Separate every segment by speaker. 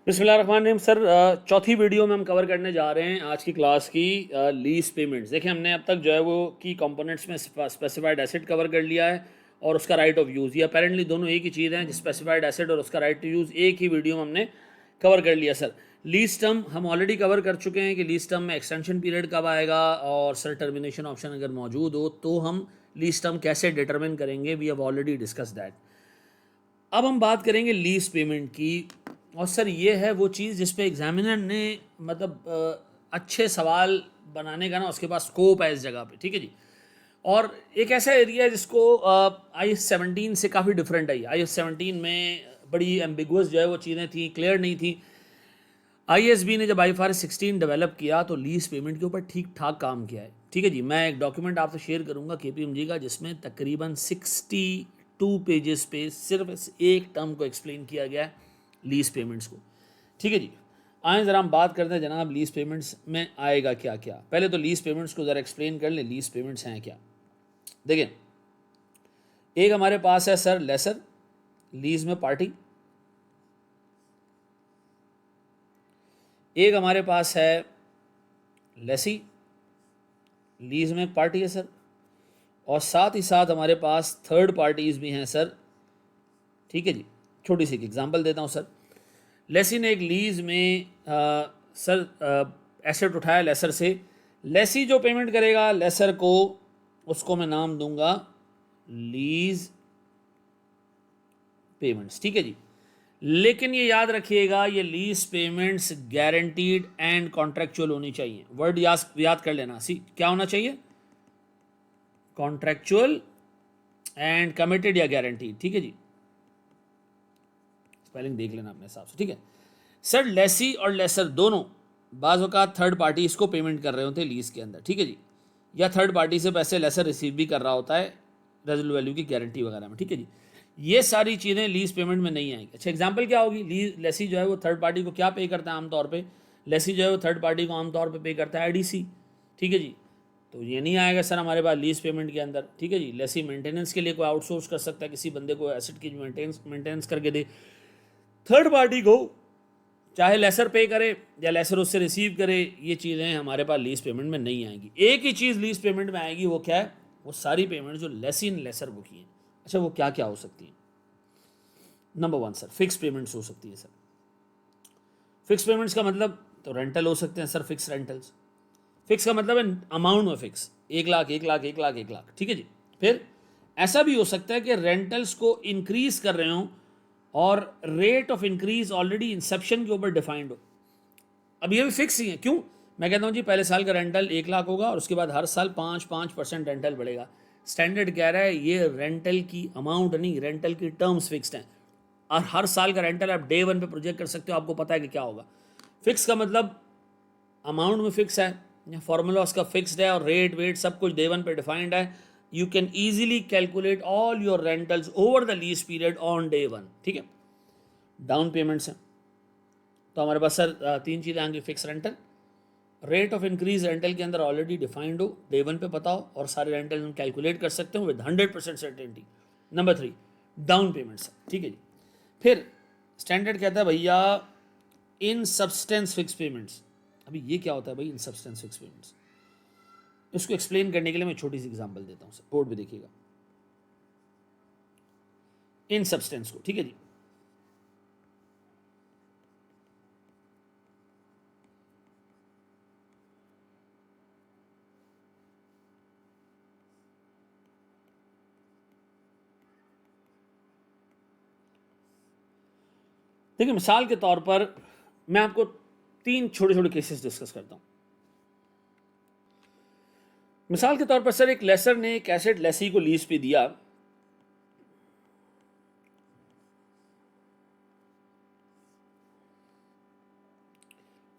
Speaker 1: बिस्मिल्लाहिर्रहमानिर्रहीम सर, चौथी वीडियो में हम कवर करने जा रहे हैं आज की क्लास की लीज पेमेंट्स। देखिए, हमने अब तक जो है वो की कंपोनेंट्स में स्पेसिफाइड एसेट कवर कर लिया है और उसका राइट ऑफ यूज़। ये अपेरेंटली दोनों एक ही चीज़ हैं, स्पेसिफाइड एसेट और उसका राइट टू यूज़ एक ही वीडियो में हमने कवर कर लिया। सर, लीज टर्म हम ऑलरेडी कवर कर चुके हैं कि लीज टर्म में एक्सटेंशन पीरियड कब आएगा और सर टर्मिनेशन ऑप्शन अगर मौजूद हो तो हम लीज टर्म कैसे डिटरमिन करेंगे। We have already discuss that. अब हम बात करेंगे लीज पेमेंट की। और सर, ये है वो चीज़ जिस पे एग्जामिनर ने मतलब अच्छे सवाल बनाने का ना उसके पास स्कोप है इस जगह पे। ठीक है जी। और एक ऐसा एरिया है जिसको IS-17 से काफ़ी डिफरेंट है। IS-17 में बड़ी एम्बिगुअस जो है वो चीज़ें थी, क्लियर नहीं थी। ISB ने जब IFRS 16 डेवलप किया तो लीज पेमेंट के ऊपर ठीक ठाक काम किया है। ठीक है जी। मैं एक डॉक्यूमेंट आपसे शेयर करूंगा KPMG का, जिसमें तकरीबन 62 पेजेस पे सिर्फ एक टर्म को एक्सप्लेन किया गया है, लीज पेमेंट्स को। ठीक है जी। आए ज़रा हम बात करते हैं जनाब लीज पेमेंट्स में आएगा क्या क्या। पहले तो लीज पेमेंट्स को ज़रा एक्सप्लेन कर लें, लीज पेमेंट्स हैं क्या। देखिए, एक हमारे पास है सर लेसर, लीज में पार्टी। एक हमारे पास है लेसी, लीज में पार्टी है सर। और साथ ही साथ हमारे पास थर्ड पार्टीज भी हैं सर। ठीक है जी। छोटी सी एग्जांपल देता हूँ सर। लेसी ने एक लीज में सर एसेट उठाया लेसर से। लेसी जो पेमेंट करेगा लेसर को, उसको मैं नाम दूंगा लीज पेमेंट्स। ठीक है जी। लेकिन ये याद रखिएगा, ये lease payments guaranteed and contractual होनी चाहिए। वर्ड याद कर लेना। सी क्या होना चाहिए? कॉन्ट्रेक्चुअल एंड कमिटेड या गारंटीड। ठीक है जी। स्पेलिंग देख लेना अपने हिसाब से। ठीक है सर। लेसी और लेसर दोनों बाज़ औक़ात थर्ड पार्टी इसको पेमेंट कर रहे होते हैं लीज के अंदर। ठीक है जी। या थर्ड पार्टी से पैसे लेसर रिसीव भी कर रहा होता है रेजिडुअल वैल्यू की गारंटी वगैरह में। ठीक है जी। ये सारी चीज़ें लीज पेमेंट में नहीं आएंगी। अच्छा, एग्जांपल क्या होगी? लेसी जो है वो थर्ड पार्टी को क्या पे करता है आमतौर पे? लेसी जो है वो थर्ड पार्टी को आमतौर पे करता है IDC। ठीक है जी। तो ये नहीं आएगा सर हमारे पास लीज पेमेंट के अंदर। ठीक है जी। लेसी मेंटेनेंस के लिए कोई आउटसोर्स कर सकता है, किसी बंदे को एसेट की मेंटेनेंस करके दे। थर्ड पार्टी को चाहे लेसर पे करे या लेसर उससे रिसीव करे, ये चीज़ें हमारे पास लीज पेमेंट में नहीं आएंगी। एक ही चीज़ लीज पेमेंट में आएगी, वो क्या है? वो सारी पेमेंट जो लेसी ने लेसर को की है। अच्छा, वो क्या क्या हो सकती है? नंबर 1 सर, फिक्स पेमेंट्स हो सकती है सर। फिक्स पेमेंट्स का मतलब तो रेंटल हो सकते हैं सर, फिक्स रेंटल्स। फिक्स का मतलब है अमाउंट में फिक्स, 1 लाख 1 लाख 1 लाख 1 लाख। ठीक है जी। फिर ऐसा भी हो सकता है कि रेंटल्स को इंक्रीज कर रहे हों और rate of increase already Inception के ऊपर डिफाइंड हो। अब ये भी फिक्स ही है। क्यों? मैं कहता हूँ जी, पहले साल का रेंटल 1 लाख होगा और उसके बाद हर साल 5% रेंटल बढ़ेगा। स्टैंडर्ड कह रहा है ये रेंटल की अमाउंट नहीं, रेंटल की टर्म्स फिक्स्ड हैं। और हर साल का रेंटल आप डे 1 पे प्रोजेक्ट कर सकते हो, आपको पता है कि क्या होगा। फिक्स का मतलब अमाउंट में फिक्स है, फॉर्मूला उसका फिक्स्ड है और रेट वेट सब कुछ डे 1 पे डिफाइंड है। You can easily calculate all your rentals over the lease period on day 1। ठीक है। डाउन पेमेंट्स हैं तो हमारे पास सर 3 चीज़ें आएंगी। Fix rental, rate of increase rental के अंदर ऑलरेडी डिफाइंड हो, डे 1 पे पता हो और सारे रेंटल हम कैलकुलेट कर सकते हो with 100% certainty. Number 3, down payments. ठीक है जी। फिर स्टैंडर्ड कहता है भैया इन सब्सटेंस फिक्स पेमेंट्स। अभी ये क्या होता है भाई इन सब्सटेंस फिक्स पेमेंट्स? इसको एक्सप्लेन करने के लिए मैं छोटी सी एग्जांपल देता हूँ सर, बोर्ड पे देखिएगा। इन सब्सटेंस को, ठीक है जी। देखिए, मिसाल के तौर पर मैं आपको 3 छोटे छोटे केसेस डिस्कस करता हूं। मिसाल के तौर पर सर, एक लेसर ने एक एसेट लेसी को लीज पे दिया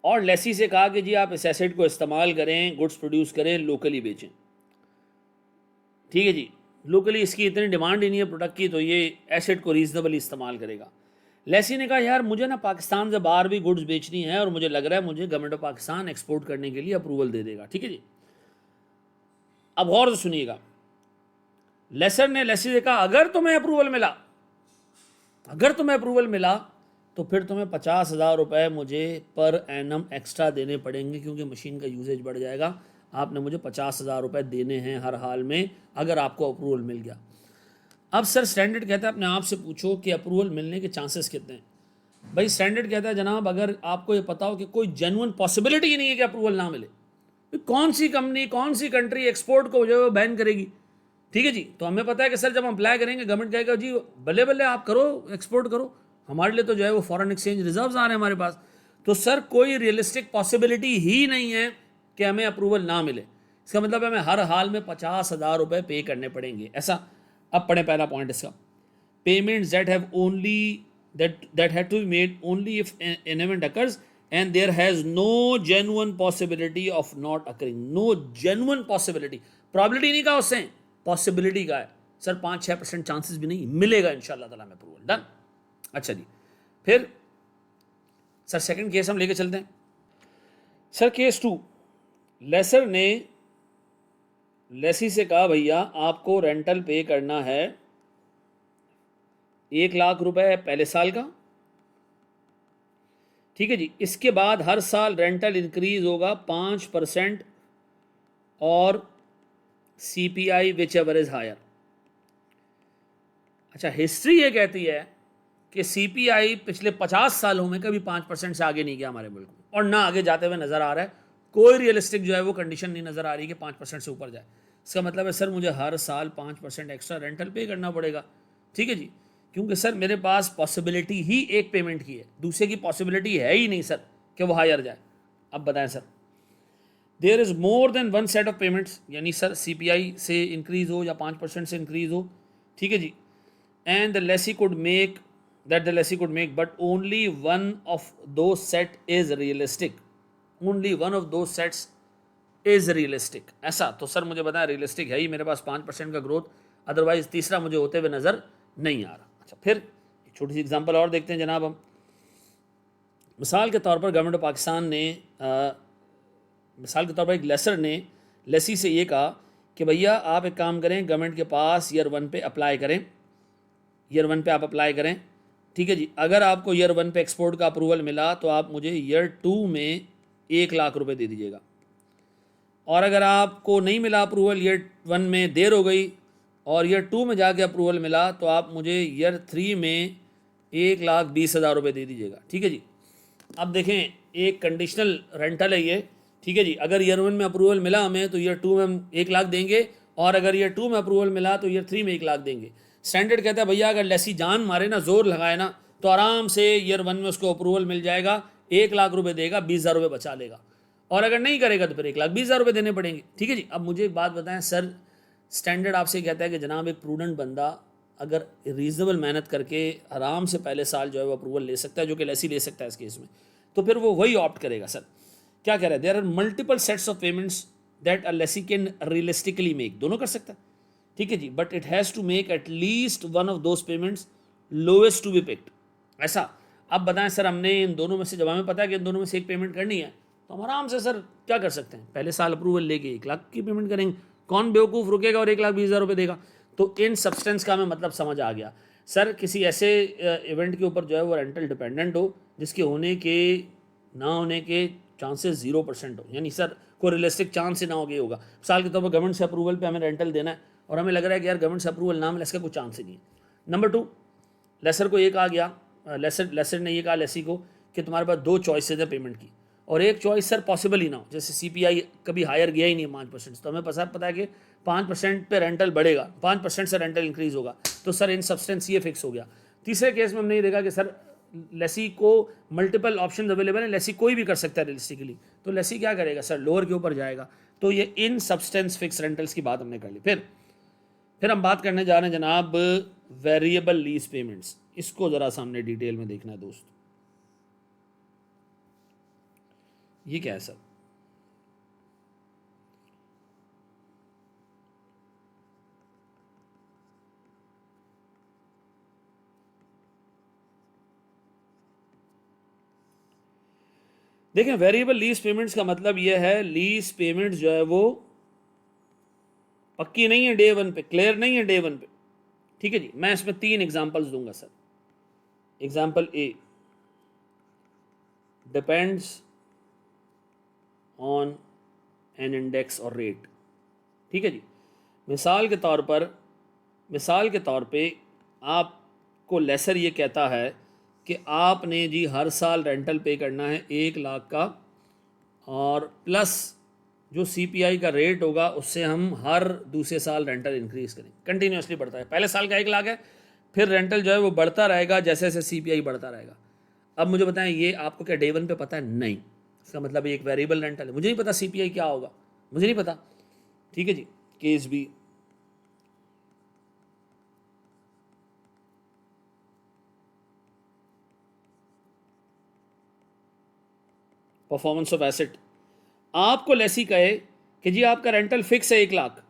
Speaker 1: और लेसी से कहा कि जी आप इस एसेट को इस्तेमाल करें, गुड्स प्रोड्यूस करें, लोकली बेचें। ठीक है जी। लोकली इसकी इतनी डिमांड ही नहीं है प्रोडक्ट की, तो ये एसेट को रीजनेबली इस्तेमाल करेगा। लेसी ने कहा यार मुझे ना पाकिस्तान से बाहर भी गुड्स बेचनी है और मुझे लग रहा है मुझे गवर्नमेंट ऑफ पाकिस्तान एक्सपोर्ट करने के लिए अप्रूवल दे देगा। ठीक है जी। अब गौर से सुनिएगा, लेसर ने लेसी से कहा अगर तुम्हें अप्रूवल मिला तो फिर तुम्हें 50,000 रुपये मुझे पर एनम एक्स्ट्रा देने पड़ेंगे, क्योंकि मशीन का यूजेज बढ़ जाएगा। आपने मुझे 50,000 रुपये देने हैं हर हाल में, अगर आपको अप्रूवल मिल गया। अब सर स्टैंडर्ड कहता है अपने आप से पूछो कि अप्रूवल मिलने के चांसेस कितने हैं। भाई स्टैंडर्ड कहता है जनाब, अगर आपको ये पता हो कि कोई जेन्युइन पॉसिबिलिटी ही नहीं है कि अप्रूवल ना मिले, तो कौन सी कंपनी, कौन सी कंट्री एक्सपोर्ट को जो है बैन करेगी? ठीक है जी। तो हमें पता है कि सर जब हम अप्लाई करेंगे, गवर्नमेंट कहेगा जी बल्ले बल्ले आप करो, एक्सपोर्ट करो, हमारे लिए तो जो है वो फॉरेन एक्सचेंज रिजर्व्स आ रहे हैं हमारे पास। तो सर कोई रियलिस्टिक पॉसिबिलिटी ही नहीं है कि हमें अप्रूवल ना मिले। इसका मतलब हमें हर हाल में 50,000 रुपये पे करने पड़ेंगे, ऐसा। अब पढ़ें पहला पॉइंट इसका, payments that have only that had to be made only if an event occurs and there has no genuine possibility of not occurring. No genuine possibility, probability नहीं कहा उससे, possibility का है सर। 5-6% चांसेस भी नहीं, मिलेगा इंशाल्लाह ताला में अप्रूवल। डन। अच्छा जी, फिर सर सेकंड केस हम लेके चलते हैं। सर केस 2, लेसर ने लेसी से कहा भैया आपको रेंटल पे करना है 1,00,000 रुपए पहले साल का, ठीक है जी। इसके बाद हर साल रेंटल इंक्रीज होगा 5% और CPI whichever is higher. अच्छा, हिस्ट्री ये कहती है कि CPI पिछले 50 सालों में कभी 5% से आगे नहीं गया हमारे मुल्क में, और ना आगे जाते हुए नज़र आ रहा है। कोई रियलिस्टिक जो है वो कंडीशन नहीं नज़र आ रही कि 5% से ऊपर जाए। इसका मतलब है सर मुझे हर साल 5% एक्स्ट्रा रेंटल पे करना पड़ेगा, ठीक है जी। क्योंकि सर मेरे पास पॉसिबिलिटी ही एक पेमेंट की है, दूसरे की पॉसिबिलिटी है ही नहीं सर कि वो हायर जाए। अब बताएं sir, there is more than one set of payments, यानी सर CPI से इंक्रीज हो या 5% से इंक्रीज हो, ठीक है जी। And the lessee could make that the lessee could make but only one of two set is realistic, only one of two sets is realistic. ऐसा तो सर मुझे बताया रियलिस्टिक है ही मेरे पास 5% का ग्रोथ, अदरवाइज तीसरा मुझे होते हुए नज़र नहीं आ रहा। अच्छा, फिर एक छोटी सी एग्जांपल और देखते हैं जनाब हम। मिसाल के तौर पर गवर्नमेंट ऑफ पाकिस्तान ने मिसाल के तौर पर एक लेसर ने लेसी से ये कहा कि भैया आप एक काम करें, गवर्नमेंट के पास ईयर 1 पे अप्लाई करें, ईयर 1 पे आप अप्लाई करें, ठीक है जी। अगर आपको ईयर 1 पे एक्सपोर्ट का अप्रूवल मिला तो आप मुझे ईयर 2 में 1,00,000 रुपये दे दीजिएगा, और अगर आपको नहीं मिला अप्रूवल, ईयर 1 में देर हो गई और ईयर 2 में जाके अप्रूवल मिला, तो आप मुझे ईयर 3 में 1,20,000 रुपये दे दीजिएगा, ठीक है जी। अब देखें, एक कंडीशनल रेंटल है ये, ठीक है जी। अगर ईयर 1 में अप्रूवल मिला हमें तो ईयर 2 में हम 1,00,000 देंगे, और अगर ईयर 2 में अप्रूवल मिला तो ईयर 3 में 1,00,000 देंगे। स्टैंडर्ड कहता है भैया अगर लेसी जान मारे ना, जोर लगाए ना, तो आराम से ईयर 1 में उसको अप्रूवल मिल जाएगा, 1,00,000 रुपये देगा, 20,000 रुपये बचा लेगा, और अगर नहीं करेगा तो फिर 1,20,000 रुपये देने पड़ेंगे, ठीक है जी। अब मुझे एक बात बताएं सर, स्टैंडर्ड आपसे कहता है कि जनाब एक प्रूडेंट बंदा अगर रीजनेबल मेहनत करके आराम से पहले साल जो है वो अप्रूवल ले सकता है, जो कि लेसी ले सकता है इस केस में, तो फिर वो वही ऑप्ट करेगा। सर क्या कह रहा है, there are multiple sets of payments that a lessee can realistically make, दोनों कर सकता है, ठीक है जी। But it has to make at least one of those payments lowest to be picked. ऐसा। अब बताएं सर, हमने इन दोनों में से, जब हमें पता है कि इन दोनों में से एक पेमेंट करनी है, तो हम आराम से सर क्या कर सकते हैं, पहले साल अप्रूवल लेके 1,00,000 की पेमेंट करेंगे। कौन बेवकूफ़ रुकेगा और 1,20,000 रुपये देगा? तो इन सब्सटेंस का हमें मतलब समझ आ गया। सर किसी ऐसे इवेंट के ऊपर जो है वो रेंटल डिपेंडेंट हो जिसके होने के ना होने के चांसेस 0% हो, यानी सर कोई रियलिस्टिक चांस ही ना हो गया होगा। साल के तौर पर गवर्नमेंट से अप्रूवल पे हमें रेंटल देना है और हमें लग रहा है कि यार गवर्नमेंट से अप्रूवल ना मिले, इसका कोई चांस ही नहीं है। नंबर 2, लेसर को ये कहा गया, लेसर ने ये कहा लेसी को कि तुम्हारे पास 2 चॉइसेज है पेमेंट की, और एक चॉइस सर पॉसिबल ही ना हो, जैसे CPI कभी हायर गया ही नहीं 5%, तो हमें पता है कि 5% पे रेंटल बढ़ेगा, 5% से रेंटल इंक्रीज होगा, तो सर इन सब्सटेंस ये फिक्स हो गया। तीसरे केस में हमने ये देखा कि सर लेसी को मल्टीपल ऑप्शन अवेलेबल है, लेसी कोई भी कर सकता है रियलिस्टिकली, तो लेसी क्या करेगा सर, लोअर के ऊपर जाएगा। तो ये इन सब्सटेंस फिक्स रेंटल्स की बात हमने कर ली। फिर हम बात करने जा रहे हैं जनाब वेरिएबल लीज पेमेंट्स। इसको ज़रा सामने डिटेल में देखना है दोस्त, ये क्या है सर? देखें, वेरिएबल लीज पेमेंट्स का मतलब यह है, लीज पेमेंट्स जो है वो पक्की नहीं है डे 1 पे, क्लियर नहीं है डे 1 पे, ठीक है जी। मैं इसमें 3 एग्जांपल्स दूंगा sir. Example A, depends on an index और रेट। ठीक है जी। मिसाल के तौर पे आपको लेसर ये कहता है कि आपने जी हर साल रेंटल पे करना है 1 लाख का, और प्लस जो सीपीआई का रेट होगा उससे हम हर दूसरे साल रेंटल इंक्रीज करेंगे, कंटिन्यूसली बढ़ता है। पहले साल का 1 लाख है, फिर रेंटल जो है वो बढ़ता रहेगा जैसे जैसे सीपीआई बढ़ता रहेगा। अब मुझे बताएं, ये आपको क्या डे वन पे पता है? नहीं। इसका मतलब ये एक वेरिएबल रेंटल है। मुझे नहीं पता सीपीआई क्या होगा, मुझे नहीं पता। ठीक है जी। Case B, performance of asset. आपको लेसी कहे कि जी आपका रेंटल फिक्स है 1 लाख,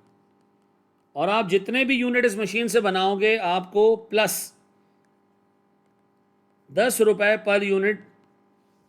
Speaker 1: और आप जितने भी यूनिट इस मशीन से बनाओगे आपको प्लस 10 रुपए पर यूनिट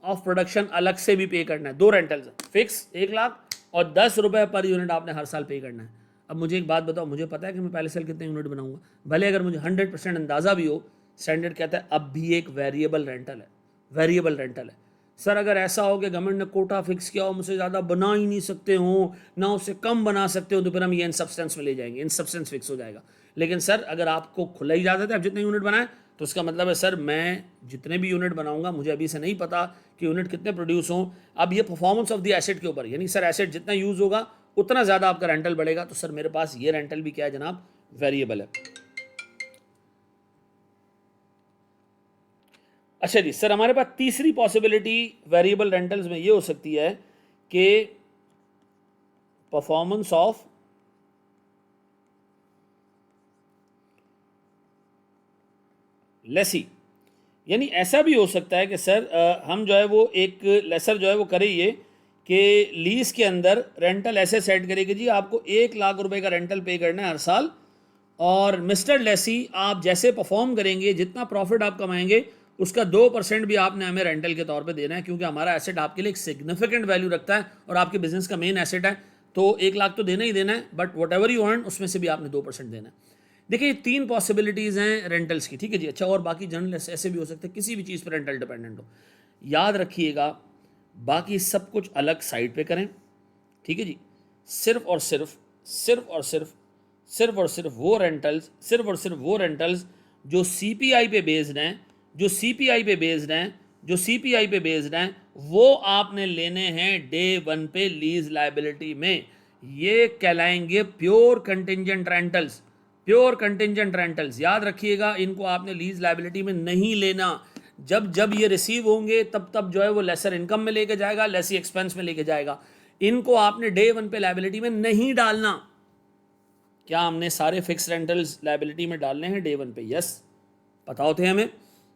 Speaker 1: ऑफ प्रोडक्शन अलग से भी पे करना है। 2 रेंटल्स फिक्स 1 लाख और 10 रुपए पर यूनिट आपने हर साल पे करना है। अब मुझे एक बात बताओ, मुझे पता है कि मैं पहले साल कितने यूनिट बनाऊंगा, भले अगर मुझे 100% अंदाजा भी हो, स्टैंडर्ड कहता है अब भी एक वेरिएबल रेंटल है, वेरिएबल रेंटल है। सर अगर ऐसा हो कि गवर्नमेंट ने कोटा फिक्स किया हो, मुझसे ज़्यादा बना ही नहीं सकते हो, ना उससे कम बना सकते हो, तो फिर हम ये इन सब्सटेंस में ले जाएंगे, इन सब्सटेंस फिक्स हो जाएगा। लेकिन सर अगर आपको खुला इजाज़त है आप जितने यूनिट बनाएं, तो उसका मतलब है सर मैं जितने भी यूनिट बनाऊंगा मुझे अभी से नहीं पता कि यूनिट कितने प्रोड्यूस हों। अब ये परफॉर्मेंस ऑफ द एसेट के ऊपर, यानी सर एसेट जितना यूज़ होगा उतना ज़्यादा आपका रेंटल बढ़ेगा। तो सर मेरे पास ये रेंटल भी क्या है जनाब? वेरिएबल है। अच्छा जी सर, हमारे पास तीसरी पॉसिबिलिटी वेरिएबल रेंटल्स में ये हो सकती है कि परफॉर्मेंस ऑफ लेसी, यानी ऐसा भी हो सकता है कि सर हम जो है वो एक लेसर जो है वो करे ये कि लीज के अंदर रेंटल ऐसे सेट करे कि जी आपको 1 लाख रुपए का रेंटल पे करना है हर साल, और मिस्टर लेसी आप जैसे परफॉर्म करेंगे जितना प्रॉफिट आप कमाएंगे उसका 2% भी आपने हमें रेंटल के तौर पे देना है, क्योंकि हमारा एसेट आपके लिए एक सिग्निफिकेंट वैल्यू रखता है और आपके बिजनेस का मेन एसेट है। तो 1 लाख तो देना ही देना है, but what ever you earn उसमें से भी आपने 2% देना है। देखिए ये 3 पॉसिबिलिटीज़ हैं रेंटल्स की। ठीक है जी। अच्छा, और बाकी जनरल ऐसे भी हो सकते हैं किसी भी चीज़ पर रेंटल डिपेंडेंट हो। याद रखिएगा बाकी सब कुछ अलग साइड पे करें। ठीक है जी। सिर्फ और सिर्फ सिर्फ और सिर्फ सिर्फ और सिर्फ वो रेंटल्स, सिर्फ और सिर्फ वो रेंटल्स जो सीपीआई पे बेस्ड हैं, जो सीपीआई पे बेस्ड हैं, जो सीपीआई पे बेस्ड हैं, वो आपने लेने हैं डे वन पे लीज लाइबिलिटी में। ये कहलाएंगे pure contingent rentals. Pure contingent rentals याद रखिएगा, इनको आपने लीज लाइबिलिटी में नहीं लेना। जब जब ये रिसीव होंगे तब तब जो है वो लेसर इनकम में लेके जाएगा, लेसी एक्सपेंस में लेके जाएगा। इनको आपने डे वन पे लाइबिलिटी में नहीं डालना। क्या हमने सारे फिक्स रेंटल्स लाइबिलिटी में डालने हैं डे वन पे? यस, पता होते हैं हमें।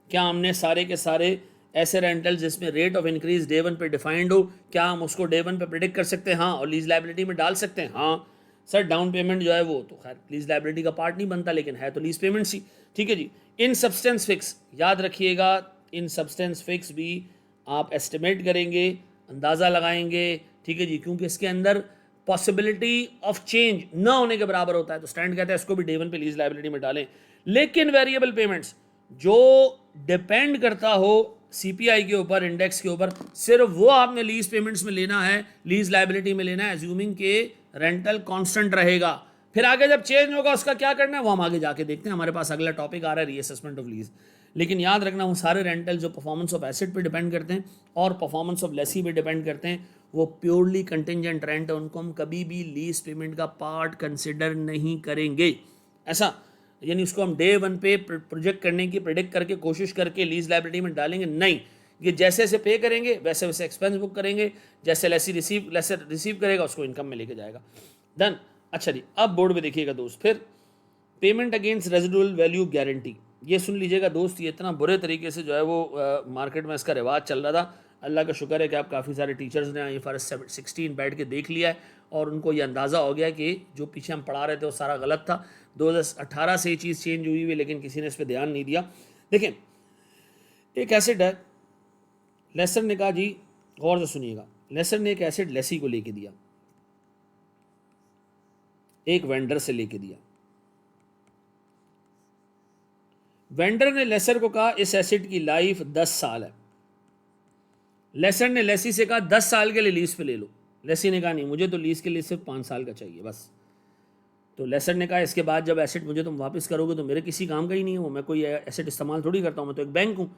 Speaker 1: क्या हमने सारे के सारे ऐसे रेंटल्स जिसमें rate of increase day one पे डिफाइंड हो, क्या हम उसको डे वन पे प्रिडिक्ट कर सकते हैं? हाँ। और लीज लाइबिलिटी में डाल सकते हैं? हाँ। सर डाउन पेमेंट जो है वो तो खैर लीज लाइबिलिटी का पार्ट नहीं बनता, लेकिन है तो लीज पेमेंट सी। ठीक है जी। इन सब्सटेंस फिक्स याद रखिएगा, इन सब्सटेंस फिक्स भी आप एस्टिमेट करेंगे, अंदाज़ा लगाएंगे। ठीक है जी। क्योंकि इसके अंदर पॉसिबिलिटी ऑफ चेंज ना होने के बराबर होता है, तो स्टैंड कहता है इसको भी डे वन पे लीज लाइबिलिटी में डालें। लेकिन वेरिएबल पेमेंट्स जो डिपेंड करता हो सीपीआई के ऊपर, इंडेक्स के ऊपर, सिर्फ वो आपने लीज पेमेंट्स में लेना है, लीज लाइबिलिटी में लेना है, एज्यूमिंग के रेंटल कांस्टेंट रहेगा। फिर आगे जब चेंज होगा उसका क्या करना है वो हम आगे जाके देखते हैं। हमारे पास अगला टॉपिक आ रहा है रीअसेसमेंट ऑफ लीज। लेकिन याद रखना वो सारे रेंटल जो परफॉर्मेंस ऑफ एसेट पे डिपेंड करते हैं और परफॉर्मेंस ऑफ लेसी पे डिपेंड करते हैं, वो प्योरली कंटिंजेंट रेंट है, उनको हम कभी भी लीज पेमेंट का पार्ट कंसिडर नहीं करेंगे। ऐसा यानी उसको हम डे वन पे प्रोजेक्ट करने की, प्रिडिक्ट करके कोशिश करके लीज लाइबिलिटी में डालेंगे नहीं। ये जैसे जैसे पे करेंगे वैसे वैसे एक्सपेंस बुक करेंगे, जैसे लेसर रिसीव करेगा उसको इनकम में लेके जाएगा। डन। अच्छा जी, अब बोर्ड में देखिएगा दोस्त, फिर payment against residual value guarantee. ये सुन लीजिएगा दोस्त, ये इतना बुरे तरीके से जो है वो मार्केट में इसका रिवाज चल रहा था। अल्लाह का शुक्र है कि आप काफ़ी सारे टीचर्स ने IFRS 16 बैठ के देख लिया है और उनको ये अंदाज़ा हो गया कि जो पीछे हम पढ़ा रहे थे वो सारा गलत था। 2018 से ये चीज़ चेंज हुई हुई, लेकिन किसी ने इस पर ध्यान नहीं दिया। देखें, एक एसेट है, लेसर ने कहा जी, गौर से सुनिएगा, लेसर ने एक एसेट लेसी को लेके दिया, एक वेंडर से लेके दिया। वेंडर ने लेसर को कहा इस एसेट की लाइफ 10 साल है। लेसर ने लेसी से कहा 10 साल के लिए लीज पे ले लो। लेसी ने कहा नहीं, मुझे तो लीज के लिए सिर्फ 5 साल का चाहिए बस। तो लेसर ने कहा इसके बाद जब एसेट मुझे तुम वापस करोगे तो मेरे किसी काम का ही नहीं है वो, मैं कोई एसेट इस्तेमाल थोड़ी करता हूँ, मैं तो एक बैंक हूँ।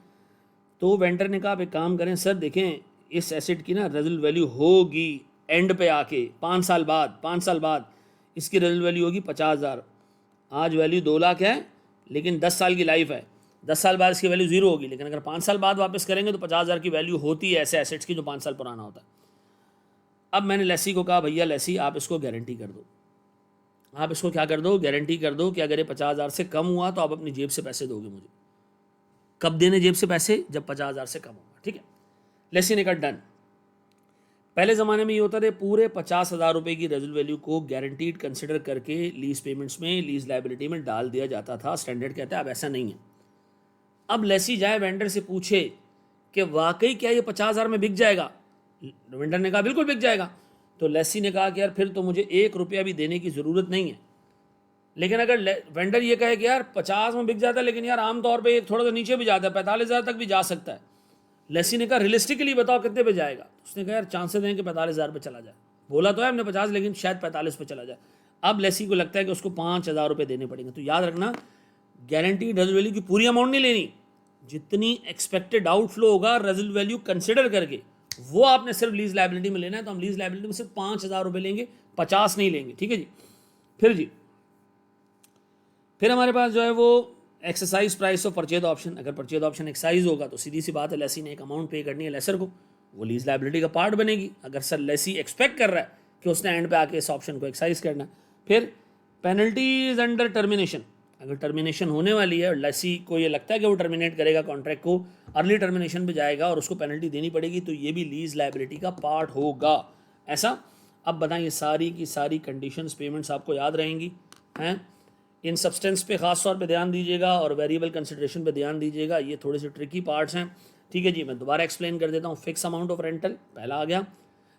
Speaker 1: तो वेंडर ने कहा आप एक काम करें सर, देखें इस एसेट की ना रेजिडुअल वैल्यू होगी एंड पे आके 5 साल बाद, 5 साल बाद इसकी रेजिडुअल वैल्यू होगी 50,000। आज वैल्यू 2 लाख है, लेकिन 10 साल की लाइफ है, 10 साल बाद इसकी वैल्यू 0 होगी। लेकिन अगर 5 साल बाद वापस करेंगे तो 50,000 की वैल्यू होती है ऐसे एसेट्स की जो 5 साल पुराना होता है। अब मैंने लेसी को कहा भैया लेसी आप इसको गारंटी कर दो, आप इसको क्या कर दो, गारंटी कर दो कि अगर ये 50,000 से कम हुआ तो आप अपनी जेब से पैसे दोगे मुझे। कब देने जेब से पैसे, जब 50,000 से कम होगा, ठीक है। लेसी ने कहा डन। पहले ज़माने में ये होता था पूरे 50,000 रुपये की रेजिडुअल वैल्यू को गारंटीड कंसिडर करके लीज पेमेंट्स में, लीज लायबिलिटी में डाल दिया जाता था। स्टैंडर्ड कहता है अब ऐसा नहीं है। अब लेसी जाए वेंडर से पूछे कि वाकई क्या ये 50,000 में बिक जाएगा। वेंडर ने कहा बिल्कुल बिक जाएगा। तो लेसी ने कहा कि यार फिर तो मुझे 1 रुपया भी देने की ज़रूरत नहीं है। लेकिन अगर वेंडर ये कहे कि यार 50 में बिक जाता है, लेकिन यार आमतौर पे थोड़ा तो नीचे भी जाता है, 45,000 तक भी जा सकता है। लेसी ने कहा रियलिस्टिकली बताओ कितने पे जाएगा। उसने कहा यार चांसेस हैं कि 45,000 पे चला जाए। बोला तो है हमने 50, लेकिन शायद 45 पे चला जाए। अब लेसी को लगता है कि उसको 5,000 रुपये देने पड़ेंगे। तो याद रखना गारंटीड रेजिडुअल वैल्यू की पूरी अमाउंट नहीं लेनी, जितनी एक्सपेक्टेड आउटफ्लो होगा रेजिडुअल वैल्यू कंसिडर करके वो आपने सिर्फ लीज लायबिलिटी में लेना है। तो हम लीज लायबिलिटी में सिर्फ 5,000 रुपये लेंगे, 50 नहीं लेंगे, ठीक है जी। फिर हमारे पास जो है वो exercise price of purchase option. अगर परचेज ऑप्शन एक्साइज होगा तो सीधी सी बात है लेसी ने एक अमाउंट पे करनी है लेसर को, वो लीज लायबिलिटी का पार्ट बनेगी। अगर सर लेसी एक्सपेक्ट कर रहा है कि उसने एंड पे आके इस ऑप्शन को एक्साइज करना है। फिर पेनल्टीज अंडर टर्मिनेशन। अगर टर्मिनेशन होने वाली है और लेसी को ये लगता है कि वो टर्मिनेट करेगा कॉन्ट्रैक्ट को, अर्ली टर्मिनेशन पे जाएगा और उसको पेनल्टी देनी पड़ेगी, तो ये भी लीज लायबिलिटी का पार्ट होगा ऐसा। अब बताइए सारी की सारी कंडीशंस पेमेंट्स आपको याद रहेंगी हैं। इन सब्सटेंस पे ख़ास तौर पे ध्यान दीजिएगा और वेरिएबल कंसिडरेशन पे ध्यान दीजिएगा, ये थोड़े से ट्रिकी पार्ट्स हैं, ठीक है जी। मैं दोबारा एक्सप्लेन कर देता हूँ। फिक्स अमाउंट ऑफ रेंटल पहला आ गया,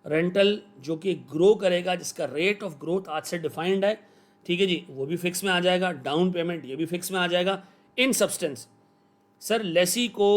Speaker 1: रेंटल जो कि ग्रो करेगा, जिसका रेट ऑफ ग्रोथ आज से डिफाइंड है, ठीक है जी, वो भी फिक्स में आ जाएगा। डाउन पेमेंट ये भी फिक्स में आ जाएगा। इन सब्सटेंस सर लेसी को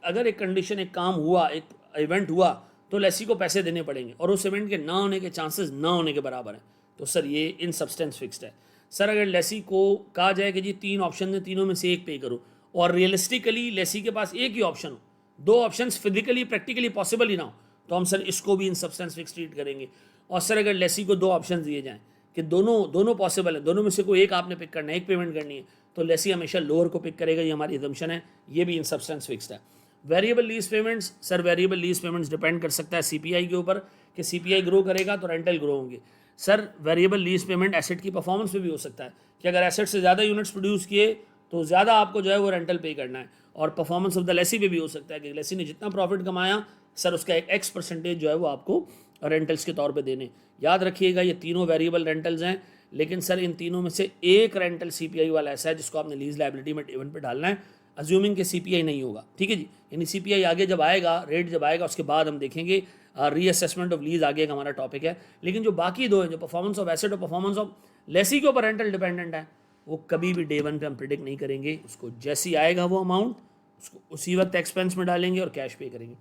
Speaker 1: अगर एक कंडीशन, एक काम हुआ, एक इवेंट हुआ तो लेसी को पैसे देने पड़ेंगे और उस इवेंट के ना होने के चांसेस ना होने के बराबर हैं, तो सर ये इन सब्सटेंस फिक्स्ड है। सर अगर लेसी को कहा जाए कि जी 3 ऑप्शन है, तीनों में से एक पे करो, और रियलिस्टिकली लेसी के पास एक ही ऑप्शन हो, 2 ऑप्शंस फिजिकली प्रैक्टिकली पॉसिबल ही ना हो, तो हम सर इसको भी इन सब्सटेंस फिक्स ट्रीट करेंगे। और सर अगर लेसी को 2 ऑप्शन दिए जाएँ कि दोनों पॉसिबल है, दोनों में से कोई एक आपने पिक करना है, एक पेमेंट करनी है, तो लेसी हमेशा लोअर को पिक करेगा, ये हमारी असम्पशन है, ये भी इन सब्सटेंस फिक्स्ड है। Variable lease payments, sir variable lease payments depend कर सकता है सीपीआई के ऊपर, कि सीपीआई ग्रो करेगा तो रेंटल ग्रो होंगे। Sir variable lease payment asset की परफॉर्मेंस पे भी हो सकता है कि अगर एसेट से ज़्यादा यूनिट्स प्रोड्यूस किए तो ज़्यादा आपको जो है वो रेंटल पे करना है। और परफॉर्मेंस ऑफ द लेसी पे भी हो सकता है कि लेसी ने जितना प्रॉफिट कमाया सर उसका एक एक्स परसेंटेज जो है वो आपको रेंटल्स के तौर पे देने। याद रखिएगा ये तीनों वेरिएबल रेंटल्स हैं, लेकिन सर इन तीनों में से एक रेंटल सीपीआई वाला ऐसा है जिसको आपने लीज लायबिलिटी में टेबल पे डालना है, अज्यूमिंग के सीपीआई नहीं होगा, ठीक है जी। यानी सीपीआई आगे जब आएगा, रेट जब आएगा, उसके बाद हम देखेंगे रीअसेसमेंट ऑफ लीज आगे का हमारा टॉपिक है। लेकिन जो बाकी दो हैं, जो परफॉर्मेंस ऑफ एसेट और परफॉर्मेंस ऑफ लेसी के ऊपर रेंटल डिपेंडेंट है, वो कभी भी डे वन पे हम प्रिडिक्ट नहीं करेंगे। उसको जैसे ही आएगा वो अमाउंट उसको उसी वक्त एक्सपेंस में डालेंगे और कैश पे करेंगे।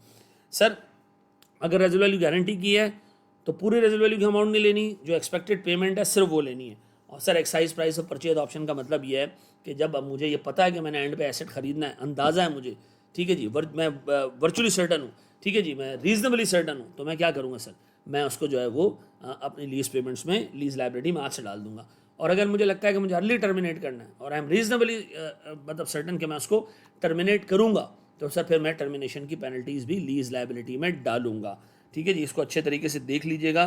Speaker 1: सर अगर रेजिडुअल वैल्यू गारंटी की है तो पूरी रेजिडुअल वैल्यू की अमाउंट नहीं लेनी, जो एक्सपेक्टेड पेमेंट है सिर्फ वो लेनी है। और sir excise price of purchase option का मतलब ये है कि जब अब मुझे ये पता है कि मैंने एंड पे एसेट खरीदना है, अंदाज़ा है मुझे, ठीक है जी, मैं वर्चुअली सर्टन हूँ, ठीक है जी, मैं रीजनेबली सर्टन हूँ, तो मैं क्या करूँगा सर, मैं उसको जो है वो अपनी लीज पेमेंट्स में, लीज लायबिलिटी में आज से डाल दूंगा। और अगर मुझे लगता है कि मुझे अर्ली टर्मिनेट करना है और आई एम रीजनेबली मतलब सर्टन कि मैं उसको टर्मिनेट करूँगा, तो सर फिर मैं टर्मिनेशन की पेनल्टीज़ भी लीज लायबिलिटी में डालूंगा, ठीक है जी। इसको अच्छे तरीके से देख लीजिएगा।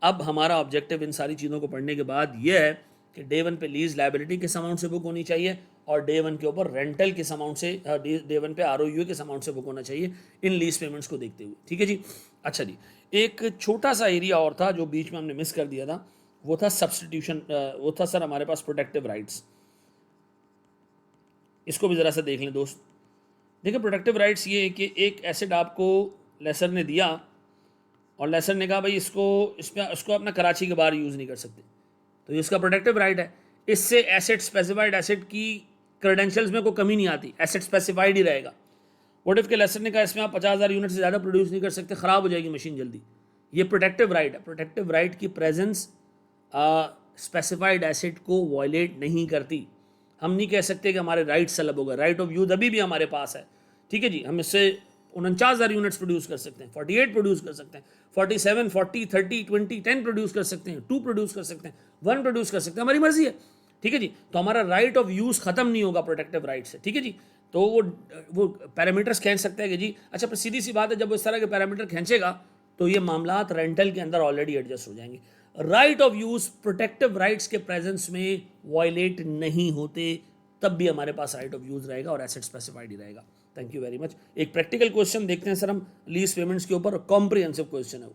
Speaker 1: अब हमारा ऑब्जेक्टिव इन सारी चीज़ों को पढ़ने के बाद ये है कि डे वन पे लीज लायबिलिटी किस अमाउंट से बुक होनी चाहिए और डे वन के ऊपर रेंटल किस अमाउंट से, डे वन पे आरओयू किस अमाउंट से बुक होना चाहिए, इन लीज पेमेंट्स को देखते हुए, ठीक है जी। अच्छा जी, एक छोटा सा एरिया और था जो बीच में हमने मिस कर दिया था, वो था सब्सटीट्यूशन, वो था सर हमारे पास प्रोटेक्टिव राइट्स। इसको भी ज़रा सा देख लें दोस्त। देखिए प्रोटेक्टिव राइट्स ये है कि एक एसेट आपको लेसर ने दिया और लेसर ने कहा भाई इसको अपना कराची के बाहर यूज़ नहीं कर सकते, तो ये इसका प्रोटेक्टिव राइट है। इससे एसेट स्पेसिफाइड एसेट की क्रेडेंशियल्स में कोई कमी नहीं आती, एसेट स्पेसिफाइड ही रहेगा। व्हाट इफ के लेसर ने कहा इसमें आप 50,000 यूनिट से ज़्यादा प्रोड्यूस नहीं कर सकते, ख़राब हो जाएगी मशीन जल्दी। ये प्रोटेक्टिव राइट है। प्रोटेक्टिव राइट की प्रेजेंस स्पेसिफाइड एसेट को वॉयलेट नहीं करती। हम नहीं कह सकते कि हमारे राइट सलब हो गए। राइट ऑफ यूज अभी भी हमारे पास है, ठीक है जी। हम इससे 49,000 यूनिट्स प्रोड्यूस कर सकते हैं, 48 प्रोड्यूस कर सकते हैं, 47, 40, 30, 20, 10 प्रोड्यूस कर सकते हैं, 2 प्रोड्यूस कर सकते हैं, 1 प्रोड्यूस कर सकते हैं, हमारी मर्जी है, ठीक है जी। तो हमारा राइट ऑफ यूज़ खत्म नहीं होगा प्रोटेक्टिव राइट से, ठीक है जी। तो वो पैरामीटर्स खींच सकते हैं कि जी अच्छा, पर सीधी सी बात है, जब वो इस तरह के पैरामीटर खींचेगा तो ये मामलात रेंटल के अंदर ऑलरेडी एडजस्ट हो जाएंगे। Right of use protective rights के प्रेजेंस में वायलेट नहीं होते, तब भी हमारे पास राइट ऑफ यूज़ रहेगा और एसेट स्पेसिफाइड ही रहेगा। Thank you very much. एक प्रैक्टिकल क्वेश्चन देखते हैं सर हम लीज पेमेंट्स के ऊपर, कॉम्प्रिहेंसिव क्वेश्चन है वो।